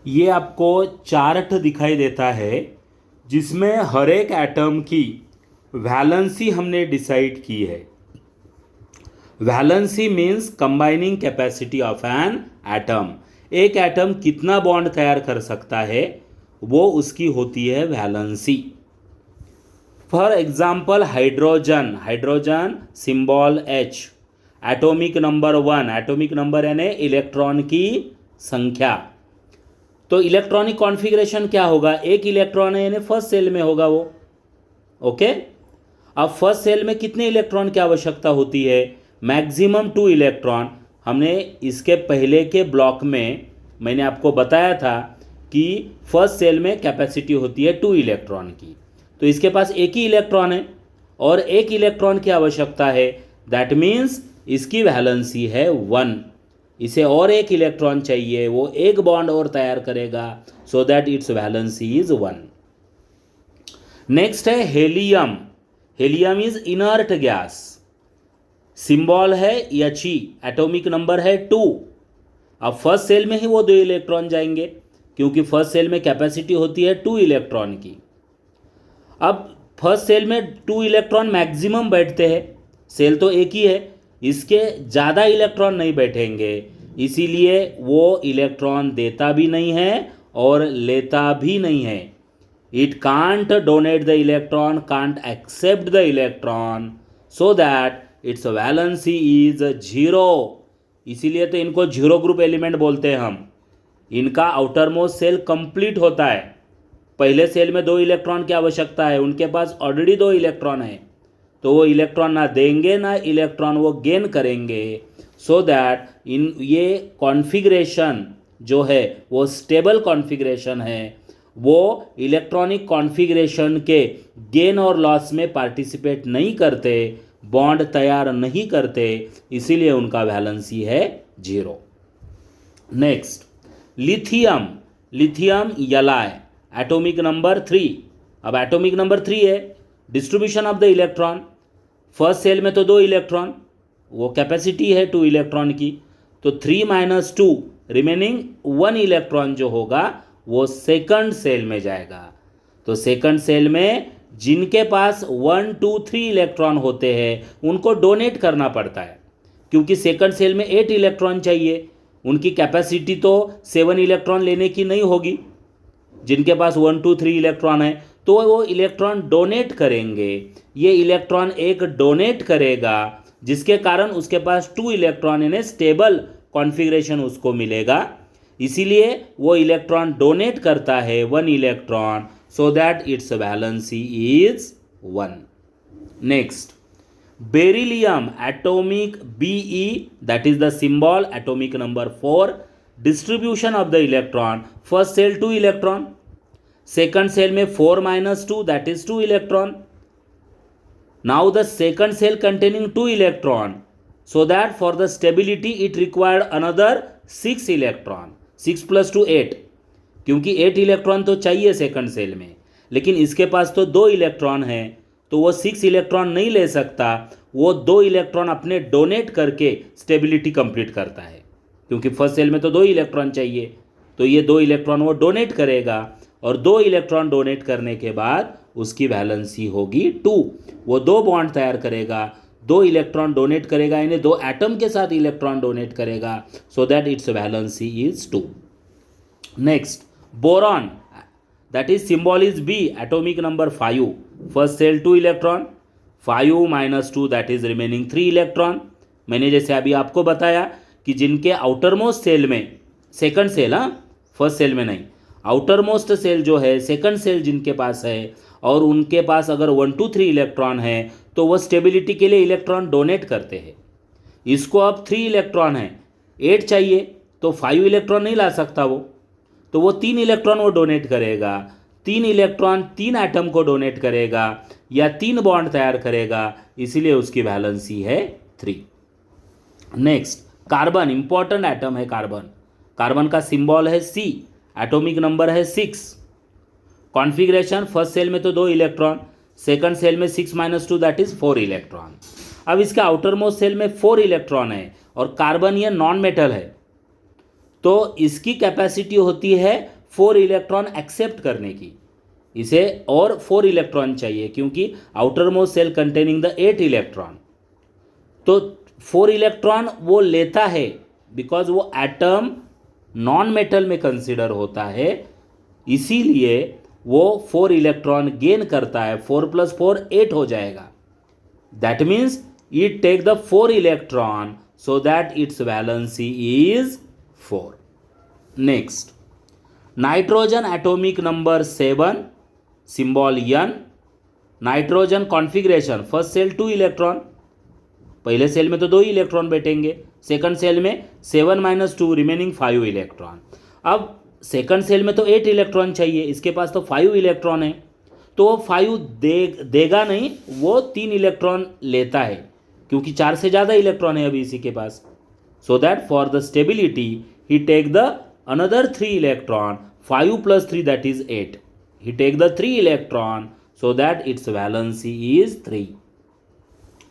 ये आपको चार्ट दिखाई देता है जिसमें हर एक एटम की वैलेंसी हमने डिसाइड की है। Valency means combining capacity of an atom. एक एटम कितना बॉन्ड तैयार कर सकता है वो उसकी होती है valency. For example hydrogen symbol H, atomic number 1, atomic number यानी इलेक्ट्रॉन की संख्या। तो इलेक्ट्रॉनिक कॉन्फ़िगरेशन क्या होगा, एक इलेक्ट्रॉन है यानी फर्स्ट सेल में होगा वो। ओके, अब फर्स्ट सेल में कितने इलेक्ट्रॉन की आवश्यकता होती है, मैक्सिमम 2 इलेक्ट्रॉन। हमने इसके पहले के ब्लॉक में मैंने आपको बताया था कि फर्स्ट सेल में कैपेसिटी होती है 2 इलेक्ट्रॉन की। तो इसके पास एक ही इलेक्ट्रॉन है और एक इलेक्ट्रॉन की आवश्यकता है, दैट मीन्स इसकी वैलेंसी है 1। इसे और एक इलेक्ट्रॉन चाहिए, वो एक बॉन्ड और तैयार करेगा, so that it's valency is 1। Next है helium. Helium is inert gas, symbol है He, एटॉमिक नंबर है 2। अब फर्स्ट सेल में ही वो 2 इलेक्ट्रॉन जाएंगे क्योंकि फर्स्ट सेल में कैपेसिटी होती है 2 इलेक्ट्रॉन की। अब फर्स्ट सेल में 2 इलेक्ट्रॉन मैक्सिमम बैठते हैं, सेल तो एक ही है, इसके ज़्यादा इलेक्ट्रॉन नहीं बैठेंगे, इसीलिए वो इलेक्ट्रॉन देता भी नहीं है और लेता भी नहीं है। It can't donate the electron, can't accept the electron, so that it's valency is 0। इसीलिए तो इनको 0 ग्रुप एलिमेंट बोलते हैं हम। इनका आउटर मोस्ट सेल कंप्लीट होता है, पहले सेल में 2 इलेक्ट्रॉन की आवश्यकता है, उनके पास ऑलरेडी 2 इलेक्ट्रॉन है, तो वो इलेक्ट्रॉन ना देंगे ना इलेक्ट्रॉन वो गेन करेंगे, सो दैट इन ये कॉन्फ़िगरेशन जो है वो स्टेबल कॉन्फ़िगरेशन है, वो इलेक्ट्रॉनिक कॉन्फ़िगरेशन के गेन और लॉस में पार्टिसिपेट नहीं करते, बॉन्ड तैयार नहीं करते, इसीलिए उनका वैलेंसी है 0। Next lithium. लिथियम एलाई, एटॉमिक नंबर 3। अब एटॉमिक नंबर 3 है, distribution of the electron, first shell में तो 2 इलेक्ट्रॉन, वो कैपेसिटी है 2 इलेक्ट्रॉन की, तो 3 - 2 रिमेनिंग 1 इलेक्ट्रॉन जो होगा वो सेकंड सेल में जाएगा। तो सेकंड सेल में जिनके पास 1, 2, 3 इलेक्ट्रॉन होते हैं उनको डोनेट करना पड़ता है, क्योंकि सेकंड सेल में 8 इलेक्ट्रॉन चाहिए, उनकी कैपेसिटी तो 7 इलेक्ट्रॉन लेने की नहीं होगी। जिनके पास 1, 2, 3 इलेक्ट्रॉन है तो वो इलेक्ट्रॉन डोनेट करेंगे। ये इलेक्ट्रॉन एक डोनेट करेगा जिसके कारण उसके पास 2 इलेक्ट्रॉन यानी स्टेबल कॉन्फ़िगरेशन उसको मिलेगा, इसीलिए वो इलेक्ट्रॉन डोनेट करता है 1 electron, so that it's valency is 1। Next beryllium, atomic Be, that is the symbol atomic number 4। Distribution of the electron, first shell 2 electron, second shell में 4 - 2 that is 2 electron. Now the second shell containing 2 electron, so that for the stability it required another 6 electron, 6 + 2 8, क्योंकि 8 electron तो चाहिए second shell में, लेकिन इसके पास तो 2 electron है तो वो 6 इलेक्ट्रॉन नहीं ले सकता, वो 2 इलेक्ट्रॉन अपने डोनेट करके स्टेबिलिटी कंप्लीट करता है, क्योंकि फर्स्ट सेल में तो 2 इलेक्ट्रॉन चाहिए, तो ये 2 इलेक्ट्रॉन वो डोनेट करेगा और 2 इलेक्ट्रॉन डोनेट करने के बाद उसकी वैलेंसी होगी 2। वो 2 बॉन्ड तैयार करेगा, 2 इलेक्ट्रॉन डोनेट करेगा यानी 2 एटम के साथ इलेक्ट्रॉन डोनेट करेगा, so that it's valency is 2। Next boron, that is symbol is B, atomic number 5, first shell 2 electron, 5 - 2 that is remaining 3 electron. मैंने जैसे अभी आपको बताया कि जिनके आउटर मोस्ट सेल में, सेकंड सेल, फर्स्ट सेल में नहीं, आउटर मोस्ट सेल जो है सेकंड सेल जिनके पास है और उनके पास अगर 1, 2, 3 इलेक्ट्रॉन है तो वो स्टेबिलिटी के लिए इलेक्ट्रॉन डोनेट करते हैं। इसको अब 3 इलेक्ट्रॉन है, 8 चाहिए तो 5 इलेक्ट्रॉन नहीं ला सकता वो, तो वो 3 इलेक्ट्रॉन वो डोनेट करेगा, 3 इलेक्ट्रॉन 3 एटम को डोनेट करेगा या 3 बॉन्ड तैयार करेगा, इसीलिए उसकी वैलेंसी है 3। नेक्स्ट कार्बन, इंपॉर्टेंट एटम है कार्बन। कार्बन का सिंबल है C, एटॉमिक नंबर है 6। कॉन्फ़िगरेशन, फर्स्ट सेल में तो 2 इलेक्ट्रॉन, सेकंड सेल में 6 - 2 दैट इज 4 इलेक्ट्रॉन। अब इसके आउटर मोस्ट सेल में 4 इलेक्ट्रॉन है और कार्बन ये नॉन मेटल है, तो इसकी कैपेसिटी होती है 4 इलेक्ट्रॉन एक्सेप्ट करने की, इसे और 4 इलेक्ट्रॉन चाहिए क्योंकि outer most shell containing the 8 electron, तो 4 इलेक्ट्रॉन वो लेता है बिकॉज वो एटम नॉन मेटल में कंसिडर होता है, इसीलिए वो 4 इलेक्ट्रॉन गेन करता है। 4 + 4 8 हो जाएगा। That means it take the 4 electron so that it's valency is 4। Next, nitrogen atomic number 7, symbol N। Nitrogen configuration, first shell 2 electron, पहले सेल में तो 2 ही इलेक्ट्रॉन बैठेंगे, सेकंड सेल में 7 - 2 रिमेनिंग 5 इलेक्ट्रॉन। अब सेकंड सेल में तो 8 इलेक्ट्रॉन चाहिए, इसके पास तो 5 इलेक्ट्रॉन है, तो वो 5 देगा नहीं, वो 3 इलेक्ट्रॉन लेता है क्योंकि 4 से ज़्यादा इलेक्ट्रॉन है अभी इसी के पास। So that for the stability he take the another 3 electron, 5 + 3 that is 8। He take the 3 electron so that it's valency is 3।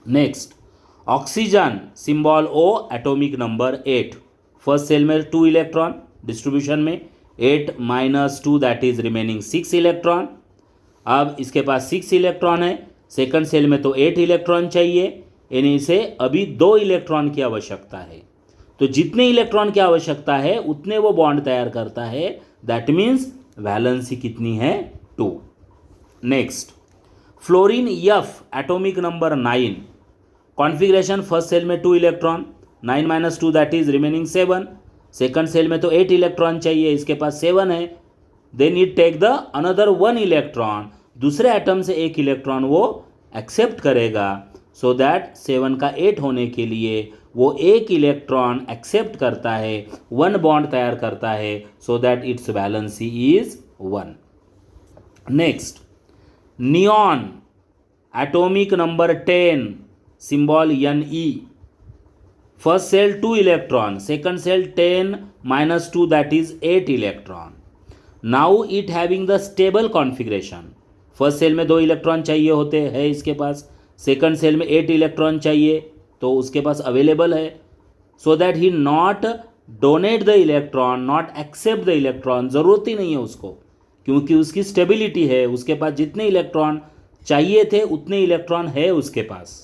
Next, oxygen, symbol O, atomic number 8, first shell में 2 इलेक्ट्रॉन, डिस्ट्रीब्यूशन में 8 - 2 that is remaining 6 electron. अब इसके पास 6 electron है, second shell में तो 8 electron चाहिए, यानी इसे अभी 2 इलेक्ट्रॉन की आवश्यकता है, तो जितने इलेक्ट्रॉन की आवश्यकता है उतने वो बॉन्ड तैयार करता है। दैट मीन्स वैलेंसी कितनी है? 2। Next, fluorine F, atomic number 9, configuration first shell में 2 electron, 9 - 2 that is remaining 7, second shell में तो 8 इलेक्ट्रॉन चाहिए, इसके पास 7 है, then it take the another 1 electron, दूसरे एटम से 1 इलेक्ट्रॉन वो एक्सेप्ट करेगा, सो दैट 7 का 8 होने के लिए वो 1 इलेक्ट्रॉन एक्सेप्ट करता है, 1 बॉन्ड तैयार करता है, so that it's valency is 1। Next, neon, atomic number 10, symbol Ne, first shell 2 electron, second shell 10 - 2 that is 8 electron. Now it having the stable configuration, first shell में 2 इलेक्ट्रॉन चाहिए होते हैं इसके पास, सेकंड सेल में 8 electron चाहिए तो उसके पास अवेलेबल है, so that he not donate the electron, not accept the electron, ज़रूरत ही नहीं है उसको क्योंकि उसकी स्टेबिलिटी है, उसके पास जितने इलेक्ट्रॉन चाहिए थे उतने इलेक्ट्रॉन है उसके पास,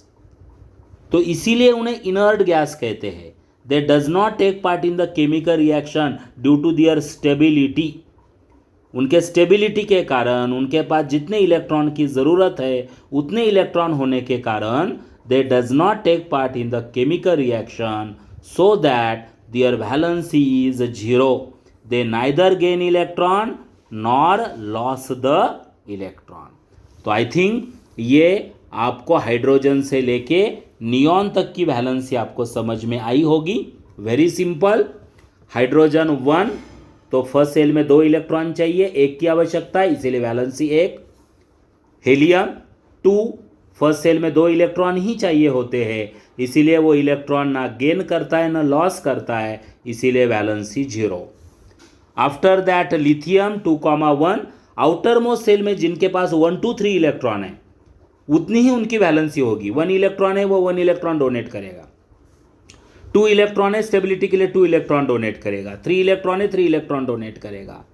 तो इसीलिए उन्हें इनर्ट गैस कहते हैं। They does not take part in the chemical reaction due to their stability, उनके स्टेबिलिटी के कारण, उनके पास जितने इलेक्ट्रॉन की ज़रूरत है उतने इलेक्ट्रॉन होने के कारण they does not take part in the chemical reaction, so that their valency is 0। They neither gain electron nor loss the electron. तो आई थिंक ये आपको हाइड्रोजन से लेके नियॉन तक की वैलेंसी आपको समझ में आई होगी। Very simple. हाइड्रोजन 1, तो फर्स्ट सेल में 2 इलेक्ट्रॉन चाहिए, 1 की आवश्यकता है, इसीलिए वैलेंसी 1। हीलियम 2, फर्स्ट सेल में 2 इलेक्ट्रॉन ही चाहिए होते हैं, इसीलिए वो इलेक्ट्रॉन ना गेन करता है ना लॉस करता है, इसीलिए valency 0। After that lithium 2,1, outer most shell में जिनके पास 1, 2, 3 इलेक्ट्रॉन है उतनी ही उनकी वैलेंसी होगी। 1 इलेक्ट्रॉन है वो 1 इलेक्ट्रॉन डोनेट करेगा, 2 इलेक्ट्रॉन है स्टेबिलिटी के लिए 2 इलेक्ट्रॉन डोनेट करेगा, 3 इलेक्ट्रॉन है 3 इलेक्ट्रॉन डोनेट करेगा।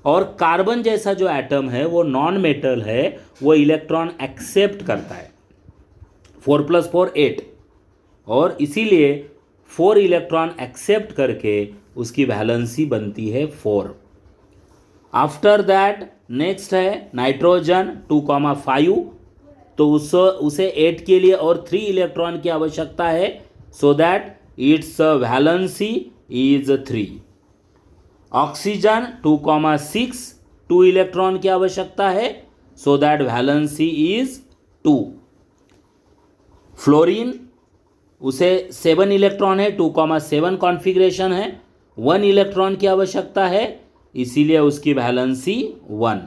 और कार्बन जैसा जो एटम है वो नॉन मेटल है, वो इलेक्ट्रॉन एक्सेप्ट करता है, 4 + 4 8, और इसीलिए 4 इलेक्ट्रॉन एक्सेप्ट करके उसकी वैलेंसी बनती है 4। आफ्टर दैट नेक्स्ट है नाइट्रोजन 2,5, तो उसे 8 के लिए और 3 इलेक्ट्रॉन की आवश्यकता है, so that it's valency is 3। Oxygen 2,6, 2 electron की आवश्यकता है, so that valency is 2। Fluorine, उसे 7 इलेक्ट्रॉन है, 2,7 कॉन्फ़िगरेशन है, 1 इलेक्ट्रॉन की आवश्यकता है, इसीलिए उसकी वैलेंसी 1।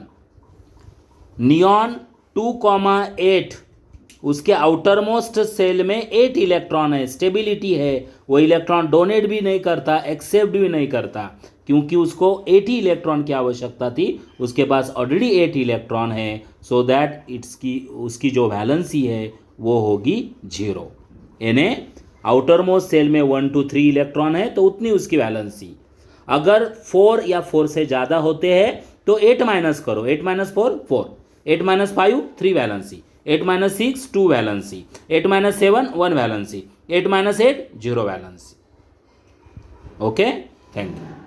नियॉन 2,8, उसके आउटर मोस्ट सेल में 8 इलेक्ट्रॉन है, स्टेबिलिटी है, वो इलेक्ट्रॉन डोनेट भी नहीं करता, एक्सेप्ट भी नहीं करता, क्योंकि उसको 80 इलेक्ट्रॉन की आवश्यकता थी, उसके पास ऑलरेडी 8 इलेक्ट्रॉन है, सो दैट उसकी जो वैलेंसी है वो होगी 0। यानी आउटर मोस्ट सेल में 1, 2, 3 इलेक्ट्रॉन है तो उतनी उसकी वैलेंसी। अगर 4 या 4 से ज़्यादा होते हैं तो 8 माइनस करो, 8 minus 4 4, 8 minus 5 3 valency, 8 minus 6 2 valency, 8 minus 7 1 valency, 8 minus 8 0 valency. Okay, thank you.